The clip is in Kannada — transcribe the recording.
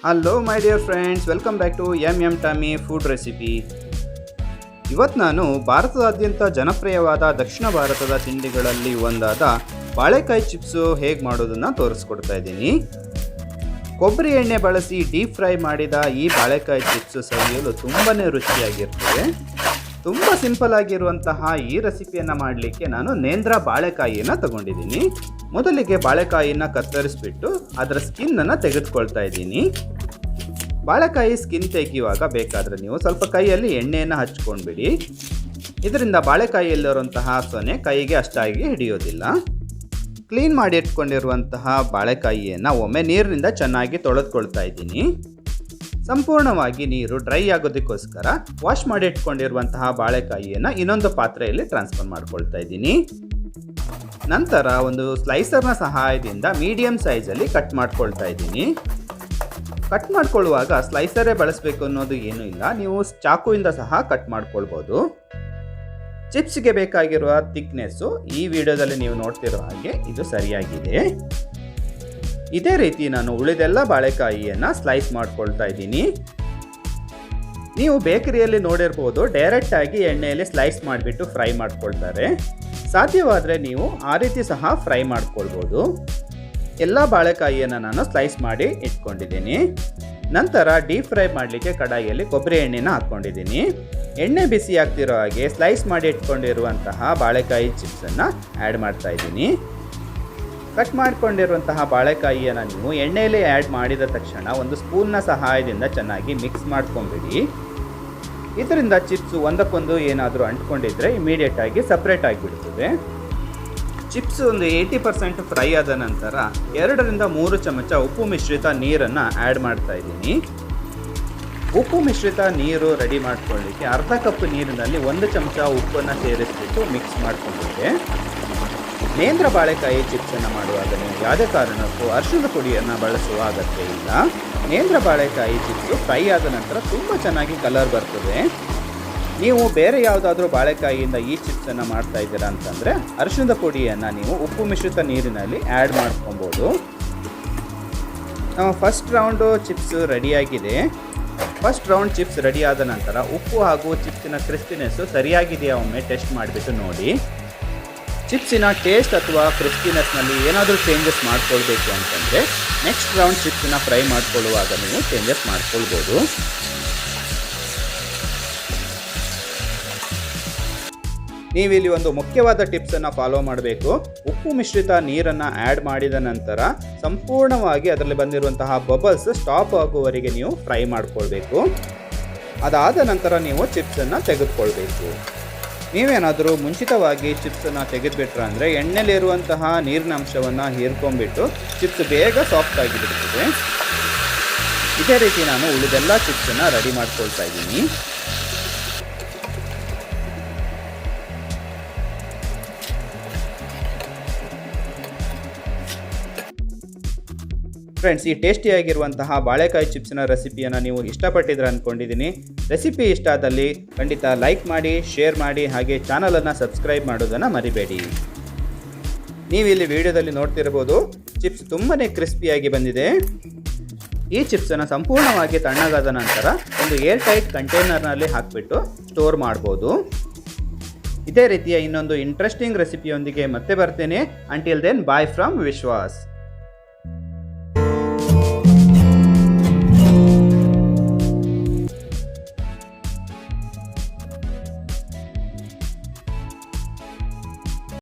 Hello my dear friends, welcome back to M tummy food recipe. ಇವತ್ತು ನಾನು ಭಾರತದಾದ್ಯಂತ ಜನಪ್ರಿಯವಾದ ದಕ್ಷಿಣ ಭಾರತದ ತಿಂಡಿಗಳಲ್ಲಿ ಒಂದಾದ ಬಾಳೆಕಾಯಿ ಚಿಪ್ಸು ಹೇಗೆ ಮಾಡೋದನ್ನು ತೋರಿಸ್ಕೊಡ್ತಾ ಇದ್ದೀನಿ. ಕೊಬ್ಬರಿ ಎಣ್ಣೆ ಬಳಸಿ ಡೀಪ್ ಫ್ರೈ ಮಾಡಿದ ಈ ಬಾಳೆಕಾಯಿ ಚಿಪ್ಸು ಸವಿಯಲು ತುಂಬಾ ರುಚಿಯಾಗಿರ್ತದೆ. ತುಂಬ ಸಿಂಪಲ್ ಆಗಿರುವಂತಹ ಈ ರೆಸಿಪಿಯನ್ನು ಮಾಡಲಿಕ್ಕೆ ನಾನು ನೇಂದ್ರ ಬಾಳೆಕಾಯಿಯನ್ನು ತಗೊಂಡಿದ್ದೀನಿ. ಮೊದಲಿಗೆ ಬಾಳೆಕಾಯಿನ ಕತ್ತರಿಸ್ಬಿಟ್ಟು ಅದರ ಸ್ಕಿನ್ನನ್ನು ತೆಗೆದುಕೊಳ್ತಾ ಇದ್ದೀನಿ. ಬಾಳೆಕಾಯಿ ಸ್ಕಿನ್ ತೆಗೆಯುವಾಗ ಬೇಕಾದರೆ ನೀವು ಸ್ವಲ್ಪ ಕೈಯಲ್ಲಿ ಎಣ್ಣೆಯನ್ನು ಹಚ್ಕೊಂಡ್ಬಿಡಿ. ಇದರಿಂದ ಬಾಳೆಕಾಯಿಯಲ್ಲಿರುವಂತಹ ಸೊನೆ ಕೈಗೆ ಅಷ್ಟಾಗಿ ಹಿಡಿಯೋದಿಲ್ಲ. ಕ್ಲೀನ್ ಮಾಡಿ ಇಟ್ಕೊಂಡಿರುವಂತಹ ಬಾಳೆಕಾಯಿಯನ್ನು ಒಮ್ಮೆ ನೀರಿನಿಂದ ಚೆನ್ನಾಗಿ ತೊಳೆದುಕೊಳ್ತಾ ಇದ್ದೀನಿ. ಸಂಪೂರ್ಣವಾಗಿ ನೀರು ಡ್ರೈ ಆಗೋದಕ್ಕೋಸ್ಕರ ವಾಶ್ ಮಾಡಿ ಇಟ್ಕೊಂಡಿರುವಂತಹ ಬಾಳೆಕಾಯಿಯನ್ನು ಇನ್ನೊಂದು ಪಾತ್ರೆಯಲ್ಲಿ ಟ್ರಾನ್ಸ್ಫರ್ ಮಾಡ್ಕೊಳ್ತಾ ಇದ್ದೀನಿ. ನಂತರ ಒಂದು ಸ್ಲೈಸರ್ನ ಸಹಾಯದಿಂದ ಮೀಡಿಯಂ ಸೈಜಲ್ಲಿ ಕಟ್ ಮಾಡ್ಕೊಳ್ತಾ ಇದ್ದೀನಿ. ಕಟ್ ಮಾಡ್ಕೊಳ್ಳುವಾಗ ಸ್ಲೈಸರೇ ಬಳಸಬೇಕು ಅನ್ನೋದು ಏನೂ ಇಲ್ಲ, ನೀವು ಚಾಕುವಿಂದ ಸಹ ಕಟ್ ಮಾಡ್ಕೊಳ್ಬೋದು. ಚಿಪ್ಸ್ಗೆ ಬೇಕಾಗಿರುವ ಥಿಕ್ನೆಸ್ಸು ಈ ವಿಡಿಯೋದಲ್ಲಿ ನೀವು ನೋಡ್ತಿರೋ ಹಾಗೆ ಇದು ಸರಿಯಾಗಿದೆ. ಇದೇ ರೀತಿ ನಾನು ಉಳಿದೆಲ್ಲ ಬಾಳೆಕಾಯಿಯನ್ನು ಸ್ಲೈಸ್ ಮಾಡ್ಕೊಳ್ತಾ ಇದ್ದೀನಿ. ನೀವು ಬೇಕರಿಯಲ್ಲಿ ನೋಡಿರ್ಬೋದು, ಡೈರೆಕ್ಟಾಗಿ ಎಣ್ಣೆಯಲ್ಲಿ ಸ್ಲೈಸ್ ಮಾಡಿಬಿಟ್ಟು ಫ್ರೈ ಮಾಡ್ಕೊಳ್ತಾರೆ. ಸಾಧ್ಯವಾದರೆ ನೀವು ಆ ರೀತಿ ಸಹ ಫ್ರೈ ಮಾಡ್ಕೊಳ್ಬೋದು. ಎಲ್ಲ ಬಾಳೆಕಾಯಿಯನ್ನು ನಾನು ಸ್ಲೈಸ್ ಮಾಡಿ ಇಟ್ಕೊಂಡಿದ್ದೀನಿ. ನಂತರ ಡೀಪ್ ಫ್ರೈ ಮಾಡಲಿಕ್ಕೆ ಕಡಾಯಿಯಲ್ಲಿ ಕೊಬ್ಬರಿ ಎಣ್ಣೆನ ಹಾಕ್ಕೊಂಡಿದ್ದೀನಿ. ಎಣ್ಣೆ ಬಿಸಿ ಆಗ್ತಿರೋ ಹಾಗೆ ಸ್ಲೈಸ್ ಮಾಡಿ ಇಟ್ಕೊಂಡಿರುವಂತಹ ಬಾಳೆಕಾಯಿ ಚಿಪ್ಸನ್ನು ಆ್ಯಡ್ ಮಾಡ್ತಾ ಇದ್ದೀನಿ. ಕಟ್ ಮಾಡಿಕೊಂಡಿರುವಂತಹ ಬಾಳೆಕಾಯಿಯನ್ನು ನೀವು ಎಣ್ಣೆಯಲ್ಲಿ ಆ್ಯಡ್ ಮಾಡಿದ ತಕ್ಷಣ ಒಂದು ಸ್ಪೂನ್ನ ಸಹಾಯದಿಂದ ಚೆನ್ನಾಗಿ ಮಿಕ್ಸ್ ಮಾಡ್ಕೊಂಬಿಡಿ. ಇದರಿಂದ ಚಿಪ್ಸು ಒಂದಕ್ಕೊಂದು ಏನಾದರೂ ಅಂಟ್ಕೊಂಡಿದ್ರೆ ಇಮಿಡಿಯೇಟಾಗಿ ಸಪ್ರೇಟ್ ಆಗಿಬಿಡ್ತದೆ. ಚಿಪ್ಸ್ ಒಂದು 80% ಫ್ರೈ ಆದ ನಂತರ 2ರಿಂದ 3 ಚಮಚ ಉಪ್ಪು ಮಿಶ್ರಿತ ನೀರನ್ನು ಆ್ಯಡ್ ಮಾಡ್ತಾ ಇದ್ದೀನಿ. ಉಪ್ಪು ಮಿಶ್ರಿತ ನೀರು ರೆಡಿ ಮಾಡ್ಕೊಳ್ಳಿಕ್ಕೆ ಅರ್ಧ ಕಪ್ ನೀರಿನಲ್ಲಿ 1 ಚಮಚ ಉಪ್ಪನ್ನು ಸೇರಿಸ್ಬಿಟ್ಟು ಮಿಕ್ಸ್ ಮಾಡ್ಕೊಂಡಿದ್ದೆ. ನೇಂದ್ರ ಬಾಳೆಕಾಯಿ ಚಿಪ್ಸನ್ನು ಮಾಡುವಾಗ ನೀವು ಯಾವುದೇ ಕಾರಣಕ್ಕೂ ಅರಿಶಿಣದ ಪುಡಿಯನ್ನು ಬಳಸುವ ಅಗತ್ಯ ಇಲ್ಲ. ನೇಂದ್ರ ಬಾಳೆಕಾಯಿ ಚಿಪ್ಸು ಫ್ರೈ ಆದ ನಂತರ ತುಂಬ ಚೆನ್ನಾಗಿ ಕಲರ್ ಬರ್ತದೆ. ನೀವು ಬೇರೆ ಯಾವುದಾದ್ರೂ ಬಾಳೆಕಾಯಿಯಿಂದ ಈ ಚಿಪ್ಸನ್ನು ಮಾಡ್ತಾ ಇದ್ದೀರಾ ಅಂತಂದರೆ ಅರಿಶಿಣದ ಪುಡಿಯನ್ನು ನೀವು ಉಪ್ಪು ಮಿಶ್ರಿತ ನೀರಿನಲ್ಲಿ ಆ್ಯಡ್ ಮಾಡ್ಕೊಬೋದು. ಫಸ್ಟ್ ರೌಂಡು ಚಿಪ್ಸ್ ರೆಡಿಯಾಗಿದೆ. ಫಸ್ಟ್ ರೌಂಡ್ ಚಿಪ್ಸ್ ರೆಡಿ ಆದ ನಂತರ ಉಪ್ಪು ಹಾಗೂ ಚಿಪ್ಸಿನ ಕ್ರಿಸ್ಪಿನೆಸ್ಸು ಸರಿಯಾಗಿದೆಯಾ ಒಮ್ಮೆ ಟೆಸ್ಟ್ ಮಾಡಿಬಿಟ್ಟು ನೋಡಿ. ಚಿಪ್ಸಿನ ಟೇಸ್ಟ್ ಅಥವಾ ಕ್ರಿಸ್ಪಿನೆಸ್ನಲ್ಲಿ ಏನಾದರೂ ಚೇಂಜಸ್ ಮಾಡ್ಕೊಳ್ಬೇಕು ಅಂತಂದರೆ ನೆಕ್ಸ್ಟ್ ರೌಂಡ್ ಚಿಪ್ಸನ್ನ ಫ್ರೈ ಮಾಡ್ಕೊಳ್ಳುವಾಗ ನೀವು ಚೇಂಜಸ್ ಮಾಡ್ಕೊಳ್ಬೋದು. ನೀವಿಲ್ಲಿ ಒಂದು ಮುಖ್ಯವಾದ ಟಿಪ್ಸನ್ನು ಫಾಲೋ ಮಾಡಬೇಕು. ಉಪ್ಪು ಮಿಶ್ರಿತ ನೀರನ್ನು ಆ್ಯಡ್ ಮಾಡಿದ ನಂತರ ಸಂಪೂರ್ಣವಾಗಿ ಅದರಲ್ಲಿ ಬಂದಿರುವಂತಹ ಬಬಲ್ಸ್ ಸ್ಟಾಪ್ ಆಗುವವರೆಗೆ ನೀವು ಫ್ರೈ ಮಾಡ್ಕೊಳ್ಬೇಕು. ಅದಾದ ನಂತರ ನೀವು ಚಿಪ್ಸನ್ನು ತೆಗೆದುಕೊಳ್ಬೇಕು. ನೀವೇನಾದರೂ ಮುಂಚಿತವಾಗಿ ಚಿಪ್ಸನ್ನು ತೆಗೆದುಬಿಟ್ರೆ ಅಂದರೆ ಎಣ್ಣೆಲಿರುವಂತಹ ನೀರಿನ ಅಂಶವನ್ನು ಹೀರ್ಕೊಂಡ್ಬಿಟ್ಟು ಚಿಪ್ಸ್ ಬೇಗ ಸಾಫ್ಟ್ ಆಗಿಬಿಡ್ತದೆ. ಇದೇ ರೀತಿ ನಾನು ಉಳಿದೆಲ್ಲ ಚಿಪ್ಸನ್ನು ರೆಡಿ ಮಾಡ್ಕೊಳ್ತಾ ಇದ್ದೀನಿ. ಫ್ರೆಂಡ್ಸ್, ಈ ಟೇಸ್ಟಿಯಾಗಿರುವಂತಹ ಬಾಳೆಕಾಯಿ ಚಿಪ್ಸಿನ ರೆಸಿಪಿಯನ್ನು ನೀವು ಇಷ್ಟಪಟ್ಟಿದ್ರೆ ಅಂದ್ಕೊಂಡಿದ್ದೀನಿ. ರೆಸಿಪಿ ಇಷ್ಟ ಆದಲ್ಲಿ ಖಂಡಿತ ಲೈಕ್ ಮಾಡಿ, ಶೇರ್ ಮಾಡಿ, ಹಾಗೆ ಚಾನಲನ್ನು ಸಬ್ಸ್ಕ್ರೈಬ್ ಮಾಡೋದನ್ನು ಮರಿಬೇಡಿ. ನೀವಿಲ್ಲಿ ವಿಡಿಯೋದಲ್ಲಿ ನೋಡ್ತಿರ್ಬೋದು, ಚಿಪ್ಸ್ ತುಂಬಾ ಕ್ರಿಸ್ಪಿಯಾಗಿ ಬಂದಿದೆ. ಈ ಚಿಪ್ಸನ್ನು ಸಂಪೂರ್ಣವಾಗಿ ತಣ್ಣಗಾದ ನಂತರ ಒಂದು ಏರ್ ಟೈಟ್ ಕಂಟೈನರ್ನಲ್ಲಿ ಹಾಕಿಬಿಟ್ಟು ಸ್ಟೋರ್ ಮಾಡ್ಬೋದು. ಇದೇ ರೀತಿಯ ಇನ್ನೊಂದು ಇಂಟ್ರೆಸ್ಟಿಂಗ್ ರೆಸಿಪಿಯೊಂದಿಗೆ ಮತ್ತೆ ಬರ್ತೇನೆ. Until then, bye from Vishwas.